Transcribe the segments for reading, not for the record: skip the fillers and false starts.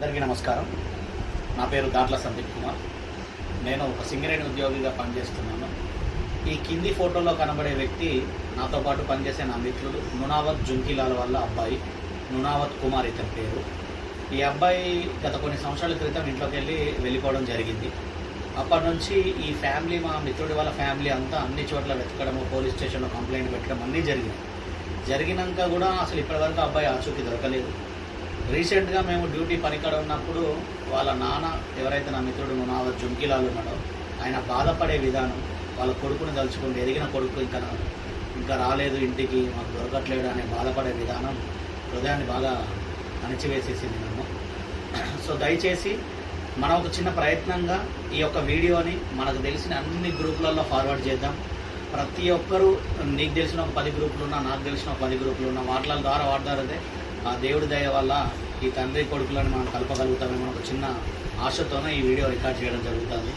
అందరికీ నమస్కారం. నా పేరు దాట్ల సందీప్ కుమార్. నేను ఒక సింగరేణి ఉద్యోగిగా పనిచేస్తున్నాను. ఈ కింది ఫోటోలో కనబడే వ్యక్తి నాతో పాటు పనిచేసే నా మిత్రుడు నునావత్ జుంకిలాల వల్ల అబ్బాయి, నునావత్ కుమార్ ఇతని పేరు. ఈ అబ్బాయి గత కొన్ని సంవత్సరాల క్రితం ఇంట్లోకి వెళ్ళిపోవడం జరిగింది. అప్పటి నుంచి ఈ ఫ్యామిలీ, మా మిత్రుడి వాళ్ళ ఫ్యామిలీ అంతా అన్ని చోట్ల వెతకడము, పోలీస్ స్టేషన్లో కంప్లైంట్ పెట్టడం అన్నీ జరిగినాక కూడా అసలు ఇప్పటివరకు అబ్బాయి ఆచూకీ దొరకలేదు. రీసెంట్గా మేము డ్యూటీ పనికాడ ఉన్నప్పుడు వాళ్ళ నాన్న, ఎవరైతే నా మిత్రుడు నునావత్ జుంకిలాలు ఉన్నాడో, ఆయన బాధపడే విధానం, వాళ్ళ కొడుకుని తలుచుకుంటే ఎదిగిన కొడుకు ఇంకా రాలేదు ఇంటికి, మాకు దొరకట్లేడు అనే బాధపడే విధానం హృదయాన్ని బాగా అణిచివేసేసింది నన్ను. సో దయచేసి మనం ఒక చిన్న ప్రయత్నంగా ఈ యొక్క వీడియోని మనకు తెలిసిన అన్ని గ్రూపులలో ఫార్వర్డ్ చేద్దాం. ప్రతి ఒక్కరూ, నీకు తెలిసిన ఒక 10 గ్రూపులు ఉన్నా, నాకు తెలిసిన ఒక 10 గ్రూపులు ఉన్నా, వాటి ద్వారా ఆ దేవుడి దయ వల్ల ఈ తండ్రి కొడుకులను మనం కలపగలుగుతామేమో ఒక చిన్న ఆశతోనే ఈ వీడియో రికార్డ్ చేయడం జరుగుతుంది.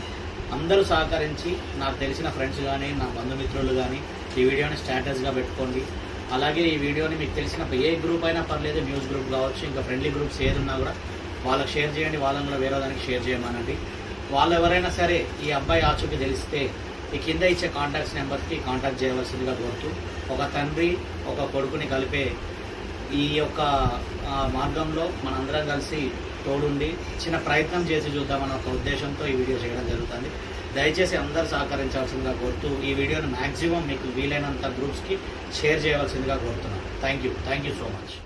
అందరూ సహకరించి, నాకు తెలిసిన ఫ్రెండ్స్ కానీ, నా బంధుమిత్రులు కానీ ఈ వీడియోని స్టేటస్గా పెట్టుకోండి. అలాగే ఈ వీడియోని మీకు తెలిసిన ఏ గ్రూప్ అయినా పర్లేదు, న్యూస్ గ్రూప్ కావచ్చు, ఇంకా ఫ్రెండ్లీ గ్రూప్స్ ఏది ఉన్నా కూడా వాళ్ళకి షేర్ చేయండి. వాళ్ళని కూడా వేరే దానికి షేర్ చేయమనండి. వాళ్ళు ఎవరైనా సరే ఈ అబ్బాయి ఆచూకీ తెలిస్తే ఈ కింద ఇచ్చే కాంటాక్ట్స్ నెంబర్కి కాంటాక్ట్ చేయవలసిందిగా కోరుతూ, ఒక తండ్రి ఒక కొడుకుని కలిపే ఈ యొక్క మార్గంలో మనందరం కలిసి తోడుండి చిన్న ప్రయత్నం చేసి చూద్దామన్న ఒక ఉద్దేశంతో ఈ వీడియో చేయడం జరుగుతుంది. దయచేసి అందరూ సహకరించాల్సిందిగా కోరుతూ ఈ వీడియోని మ్యాక్సిమం మీకు వీలైనంత గ్రూప్స్కి షేర్ చేయవలసిందిగా కోరుతున్నాను. Thank you so much.